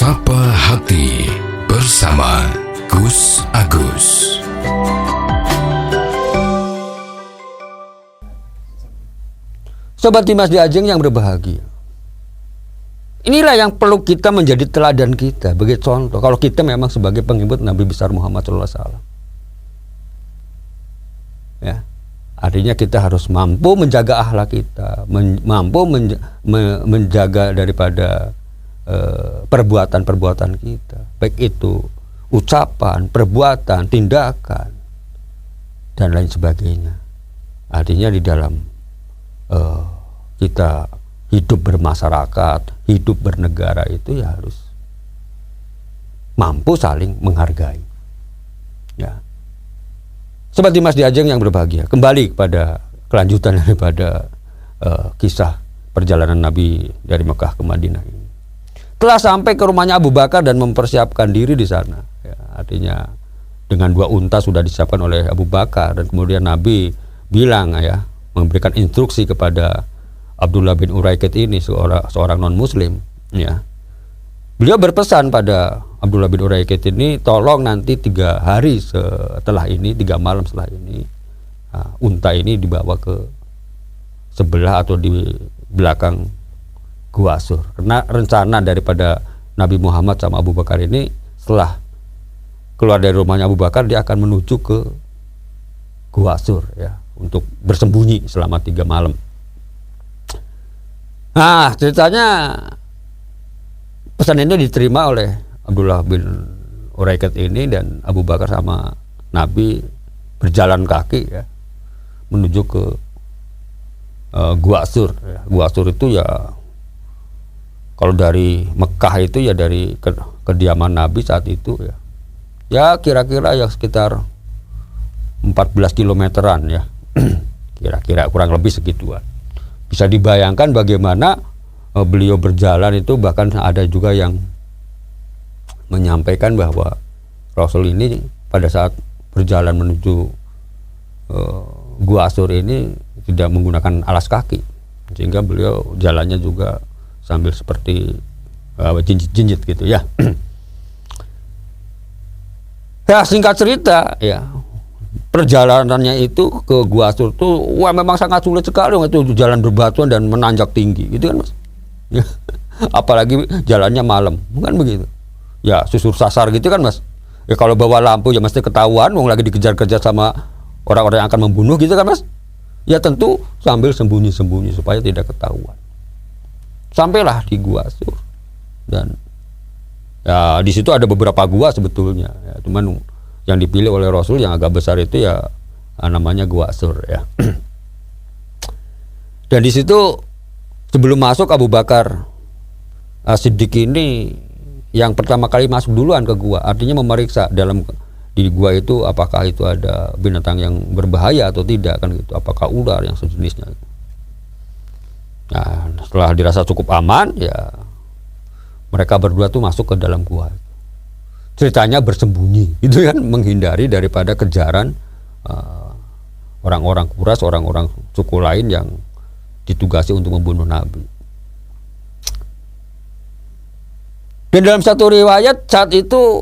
Sapa Hati bersama Gus Agus. Sobat Dimas di Ajeng yang berbahagia, inilah yang perlu kita menjadi teladan kita sebagai contoh kalau kita memang sebagai pengikut Nabi besar Muhammad SAW. Ya, artinya kita harus mampu menjaga akhlak kita, mampu menjaga daripada perbuatan-perbuatan kita, baik itu ucapan, perbuatan, tindakan, dan lain sebagainya. Artinya di dalam kita hidup bermasyarakat, hidup bernegara itu ya harus mampu saling menghargai. Ya, Sobat Dimas di Ajeng yang berbahagia, kembali kepada kelanjutan daripada kisah perjalanan Nabi dari Mekah ke Madinah ini. Telah sampai ke rumahnya Abu Bakar dan mempersiapkan diri di sana. Ya, artinya dengan 2 unta sudah disiapkan oleh Abu Bakar, dan kemudian Nabi bilang ya, memberikan instruksi kepada Abdullah bin Uraikid ini, seorang non muslim ya. Beliau berpesan pada Abdullah bin Uraikid ini, tolong nanti 3 hari setelah ini, 3 malam setelah ini, unta ini dibawa ke sebelah atau di belakang Gua Sur. Karena rencana daripada Nabi Muhammad sama Abu Bakar ini, setelah keluar dari rumahnya Abu Bakar, dia akan menuju ke Gua Sur ya, untuk bersembunyi selama 3 malam. Nah, ceritanya pesan ini diterima oleh Abdullah bin Uraikid ini, dan Abu Bakar sama Nabi berjalan kaki ya, menuju ke Gua Sur ya. Gua Sur itu ya, kalau dari Mekah itu ya, dari kediaman Nabi saat itu ya, ya kira-kira ya sekitar 14 kilometeran ya. Kira-kira kurang lebih segituan. Bisa dibayangkan bagaimana beliau berjalan itu, bahkan ada juga yang menyampaikan bahwa Rasul ini pada saat berjalan menuju Gua Sur ini tidak menggunakan alas kaki, sehingga beliau jalannya juga sambil seperti jinjit-jinjit gitu ya. Ya, singkat cerita ya, perjalanannya itu ke Gua Sur tuh memang sangat sulit sekali, itu jalan berbatuan dan menanjak tinggi gitu kan Mas ya. Apalagi jalannya malam, bukan begitu ya, susur sasar gitu kan Mas ya. Kalau bawa lampu ya mesti ketahuan, lagi dikejar-kejar sama orang-orang yang akan membunuh gitu kan Mas ya. Tentu sambil sembunyi-sembunyi supaya tidak ketahuan. Sampailah di Gua Sur, dan ya di situ ada beberapa gua sebetulnya ya, cuman yang dipilih oleh Rasul yang agak besar itu ya namanya Gua Sur ya. Dan di situ sebelum masuk, Abu Bakar Siddiq ini yang pertama kali masuk duluan ke gua, artinya memeriksa di gua itu apakah itu ada binatang yang berbahaya atau tidak kan gitu, apakah ular yang sejenisnya. Nah, setelah dirasa cukup aman ya, mereka berdua tuh masuk ke dalam gua. Ceritanya bersembunyi itu kan, menghindari daripada kejaran orang-orang Quraisy, orang-orang suku lain yang ditugasi untuk membunuh Nabi. Dan dalam satu riwayat saat itu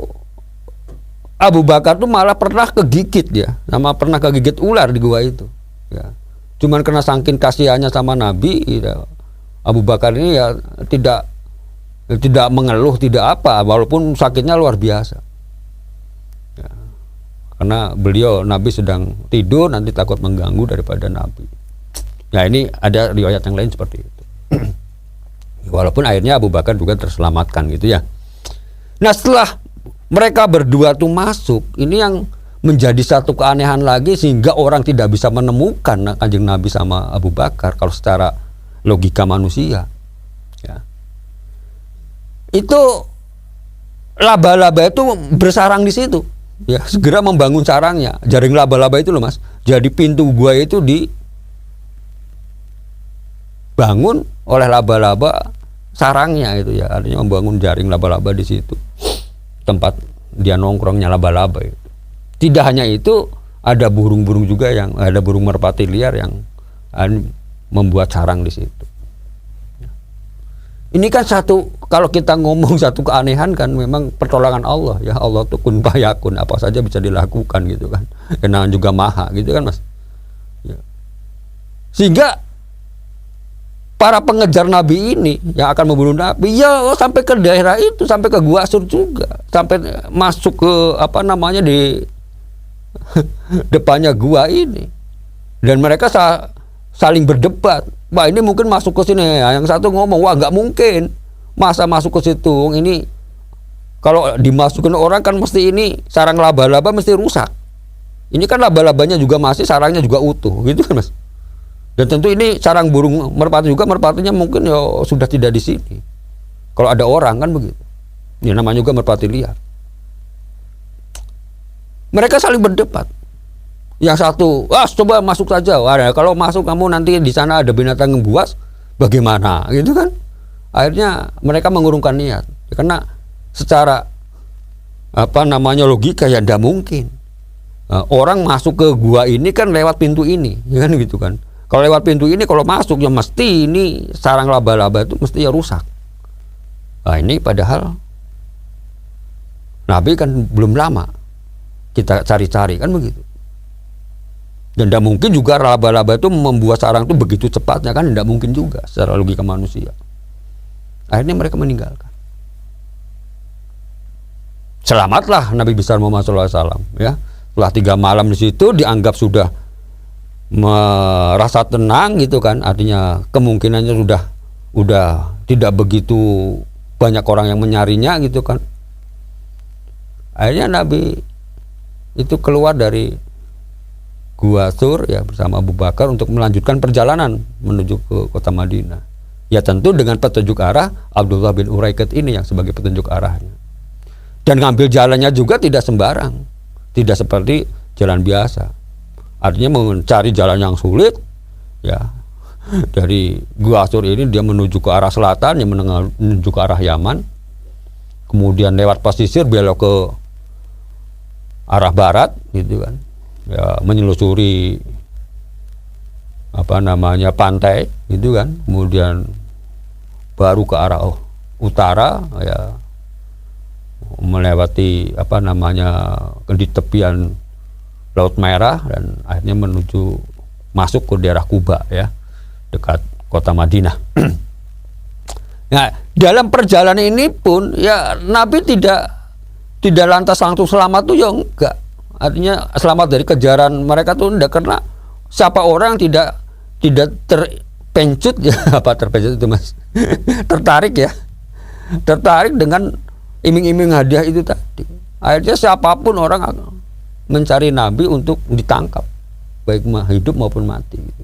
Abu Bakar tuh malah pernah kegigit ya, pernah kegigit ular di gua itu ya. Cuman karena saking kasihannya sama Nabi ya, Abu Bakar ini ya tidak mengeluh, tidak apa, walaupun sakitnya luar biasa ya. Karena Nabi sedang tidur, nanti takut mengganggu daripada Nabi. Ya, ini ada riwayat yang lain seperti itu. Walaupun akhirnya Abu Bakar juga terselamatkan gitu ya. Nah, setelah mereka berdua tuh masuk, ini yang menjadi satu keanehan lagi, sehingga orang tidak bisa menemukan Kanjeng Nabi sama Abu Bakar kalau secara logika manusia ya. Itu laba-laba itu bersarang di situ ya, segera membangun sarangnya, jaring laba-laba itu loh Mas. Jadi pintu gua itu dibangun oleh laba-laba sarangnya itu ya, artinya membangun jaring laba-laba di situ, tempat dia nongkrongnya laba-laba itu. Tidak hanya itu, ada burung-burung juga, ada burung merpati liar yang membuat sarang di situ. Ini kan satu kalau kita ngomong satu keanehan kan memang pertolongan Allah ya. Allah tuh kun fayakun, apa saja bisa dilakukan gitu kan. Karena juga maha gitu kan Mas. Ya. Sehingga para pengejar Nabi ini yang akan membunuh Nabi ya sampai ke daerah itu, sampai ke Gua Sur juga, sampai masuk ke apa namanya di depannya gua ini, dan mereka saling berdebat. Wah ini mungkin masuk ke sini. Yang satu ngomong, wah nggak mungkin, masa masuk ke situ. Ini kalau dimasukin orang kan mesti ini sarang laba-laba mesti rusak. Ini kan laba-labanya juga masih, sarangnya juga utuh, gitu kan Mas. Dan tentu ini sarang burung merpati juga, merpatinya mungkin ya sudah tidak di sini. Kalau ada orang kan begitu. Ini namanya juga merpati liar. Mereka saling berdebat. Yang satu, coba masuk saja. Wah, kalau masuk kamu nanti di sana ada binatang yang buas, bagaimana? Gitu kan? Akhirnya mereka mengurungkan niat. Karena secara apa namanya logika ya tidak mungkin. Orang masuk ke gua ini kan lewat pintu ini, ya kan gitu kan. Kalau lewat pintu ini kalau masuk ya mesti ini sarang laba-laba itu mesti ya rusak. Nah, ini padahal Nabi kan belum lama kita cari-cari kan begitu. Dan tidak mungkin juga laba-laba itu membuat sarang itu begitu cepatnya kan, tidak mungkin juga secara logika manusia. Akhirnya mereka meninggalkan. Selamatlah Nabi besar Muhammad SAW ya. Setelah 3 malam di situ dianggap sudah merasa tenang gitu kan, artinya kemungkinannya udah tidak begitu banyak orang yang menyarinya gitu kan. Akhirnya Nabi itu keluar dari Gua Sur ya bersama Abu Bakar untuk melanjutkan perjalanan menuju ke kota Madinah. Ya tentu dengan petunjuk arah Abdullah bin Uraiqat ini yang sebagai petunjuk arahnya. Dan ngambil jalannya juga tidak sembarang, tidak seperti jalan biasa. Artinya mencari jalan yang sulit ya. Dari Gua Sur ini dia menuju ke arah selatan, yang menuju ke arah Yaman. Kemudian lewat pesisir belok ke arah barat gitu kan. Ya, menyelusuri apa namanya pantai gitu kan. Kemudian baru ke arah utara ya, melewati apa namanya di tepian Laut Merah dan akhirnya menuju masuk ke daerah Kuba ya, dekat kota Madinah. Nah, dalam perjalanan ini pun ya Nabi tidak lantas langsung selamat tuh ya enggak. Artinya selamat dari kejaran mereka tuh enggak, karena siapa orang tidak terpencut ya, apa terpencut itu Mas? Tertarik ya. Tertarik dengan iming-iming hadiah itu tadi. Akhirnya siapapun orang mencari Nabi untuk ditangkap, baik hidup maupun mati gitu.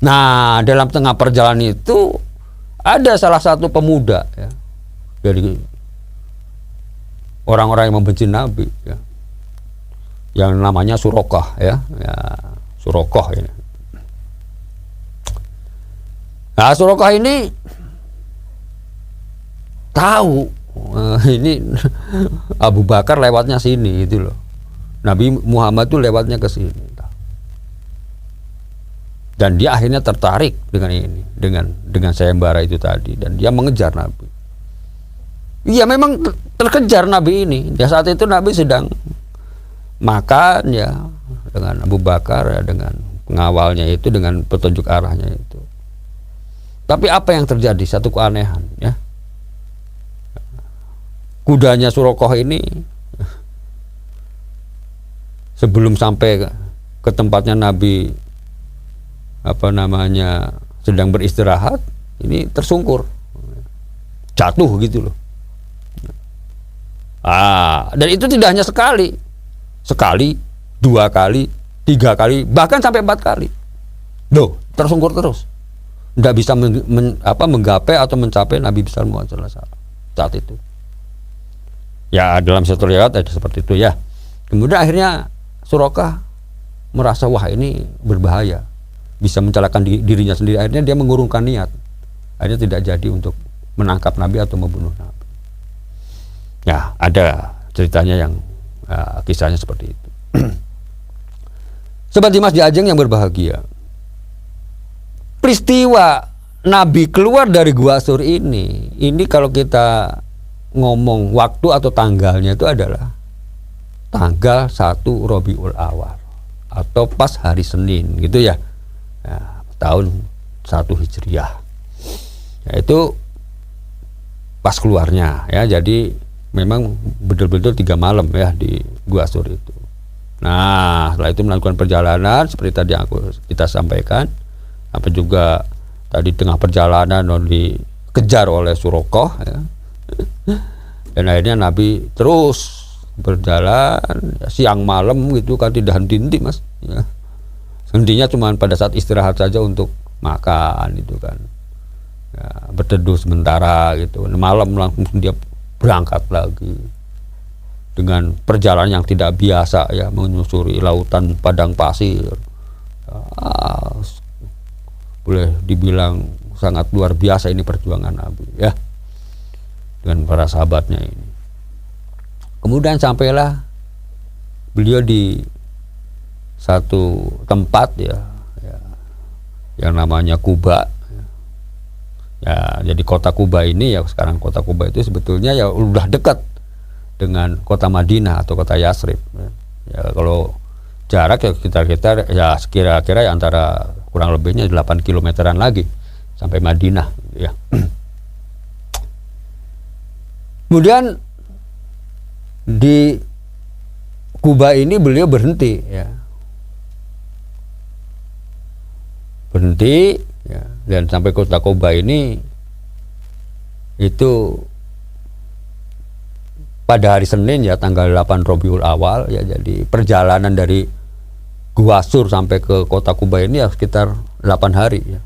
Nah, dalam tengah perjalanan itu ada salah satu pemuda ya, dari orang-orang yang membenci Nabi ya, yang namanya Surokah ya, Surokah ini. Nah, Surokah ini tahu ini Abu Bakar lewatnya sini gitu loh. Nabi Muhammad tuh lewatnya ke sini. Dan dia akhirnya tertarik dengan ini, dengan sayembara itu tadi, dan dia mengejar Nabi. Iya memang terkejar Nabi ini. Ya saat itu Nabi sedang makan ya dengan Abu Bakar ya, dengan pengawalnya itu, dengan petunjuk arahnya itu. Tapi apa yang terjadi? Satu keanehan ya. Kudanya Surokoh ini sebelum sampai ke tempatnya Nabi apa namanya sedang beristirahat, ini tersungkur, jatuh gitu loh. Dan itu tidak hanya sekali, 2 kali, 3 kali, bahkan sampai 4 kali. Loh, tersungkur terus, tidak bisa menggapai atau mencapai Nabi besar Muhammad SAW saat itu. Ya dalam satu riwayat ada seperti itu ya. Kemudian akhirnya Surokah merasa wah ini berbahaya, bisa mencelakakan dirinya sendiri. Akhirnya dia mengurungkan niat. Akhirnya tidak jadi untuk menangkap Nabi atau membunuh Nabi. Ya ada ceritanya yang kisahnya seperti itu. Sobat Dimas di Ajeng yang berbahagia, peristiwa Nabi keluar dari Gua Sur ini kalau kita ngomong waktu atau tanggalnya itu adalah tanggal 1 Rabiul Awal atau pas hari Senin gitu ya, tahun 1 Hijriah. Itu pas keluarnya ya, jadi memang betul-betul 3 malam ya di Gua Sur itu. Nah, setelah itu melakukan perjalanan seperti tadi kita sampaikan, sampai juga tadi tengah perjalanan dikejar oleh Surokoh ya. Dan akhirnya Nabi terus berjalan ya, siang malam gitu kan, tidak henti-henti Mas ya. Hentinya cuma pada saat istirahat saja untuk makan itu kan ya, berteduh sementara gitu. Malam langsung dia berangkat lagi dengan perjalanan yang tidak biasa ya, menyusuri lautan padang pasir. Boleh dibilang sangat luar biasa ini perjuangan Nabi ya, dengan para sahabatnya ini. Kemudian sampailah beliau di satu tempat ya yang namanya Kuba ya. Jadi kota Kuba ini ya, sekarang kota Kuba itu sebetulnya ya udah dekat dengan kota Madinah atau kota Yasrib ya. Kalau jarak ya kita ya kira-kira ya antara kurang lebihnya 8 kilometeran lagi sampai Madinah ya. Kemudian di Kuba ini beliau berhenti ya, ya, dan sampai kota Kuba ini itu pada hari Senin ya, tanggal 8 Rabiul Awal ya. Jadi perjalanan dari Gua Sur sampai ke kota Kuba ini ya sekitar 8 hari ya.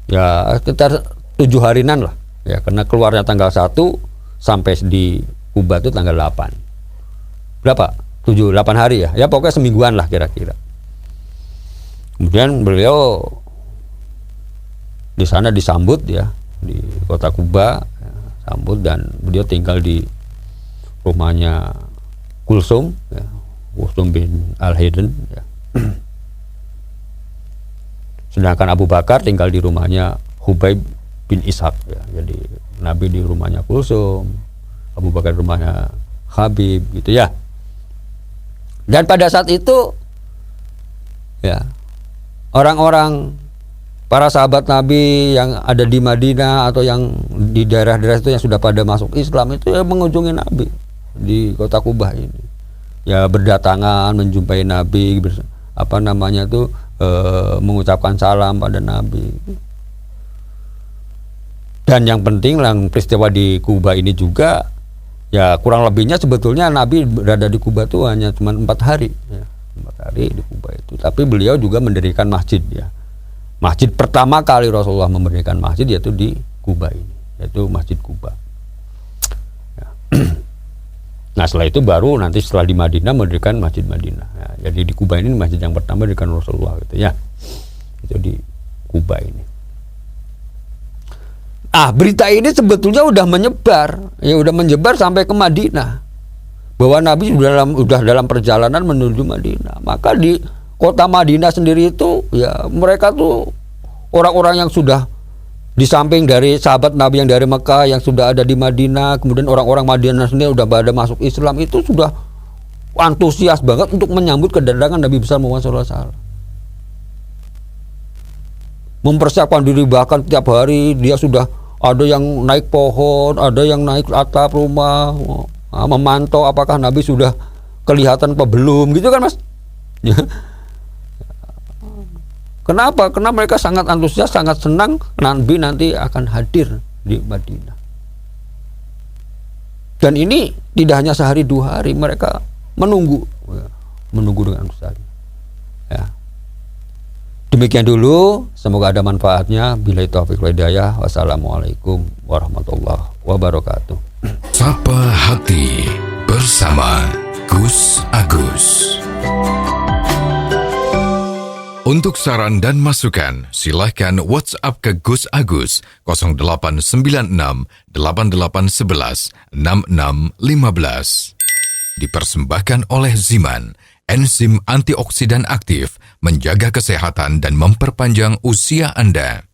Ya sekitar 7 harian lah ya, karena keluarnya tanggal 1 sampai di Kuba itu tanggal 8. Berapa? 7-8 hari ya. Ya pokoknya semingguan lah kira-kira. Kemudian beliau di sana disambut ya, di kota Kuba ya, sambut, dan beliau tinggal di rumahnya Kulsum ya, Kulsum bin Al-Hayden ya. Sedangkan Abu Bakar tinggal di rumahnya Hubaib bin Ishaq ya. Jadi Nabi di rumahnya Kulsum, Abu Bakar di rumahnya Habib gitu ya. Dan pada saat itu ya, orang-orang para sahabat Nabi yang ada di Madinah atau yang di daerah-daerah itu yang sudah pada masuk Islam itu ya mengunjungi Nabi di kota Kuba ini. Ya berdatangan menjumpai Nabi, mengucapkan salam pada Nabi. Dan yang penting peristiwa di Kuba ini juga ya, kurang lebihnya sebetulnya Nabi berada di Kuba itu hanya cuma 4 hari ya, 4 hari di Kuba itu. Tapi beliau juga mendirikan masjid ya. Masjid pertama kali Rasulullah mendirikan masjid yaitu di Kuba ini, yaitu Masjid Kuba ya. Nah setelah itu baru nanti setelah di Madinah mendirikan Masjid Madinah ya. Jadi di Kuba ini masjid yang pertama didirikan Rasulullah gitu ya, itu di Kuba ini. Berita ini sebetulnya udah menyebar sampai ke Madinah, bahwa Nabi sudah dalam perjalanan menuju Madinah. Maka di kota Madinah sendiri itu ya, mereka tuh orang-orang yang sudah di samping dari sahabat Nabi yang dari Mekah yang sudah ada di Madinah, kemudian orang-orang Madinah sendiri udah pada masuk Islam, itu sudah antusias banget untuk menyambut kedatangan Nabi besar Muhammad SAW. Mempersiapkan diri, bahkan tiap hari dia sudah ada yang naik pohon, ada yang naik atap rumah, memantau apakah Nabi sudah kelihatan apa belum gitu kan Mas. Kenapa? Karena mereka sangat antusias, sangat senang Nabi nanti akan hadir di Madinah. Dan ini tidak hanya sehari 2 hari, mereka menunggu dengan antusias ya. Demikian dulu, semoga ada manfaatnya. Billahi taufiq wal hidayah. Wassalamualaikum warahmatullahi wabarakatuh. Sapa Hati bersama Gus Agus. Untuk saran dan masukan, silahkan WhatsApp ke Gus Agus 0896 8811 6615. Dipersembahkan oleh Ziman, enzim antioksidan aktif, menjaga kesehatan dan memperpanjang usia Anda.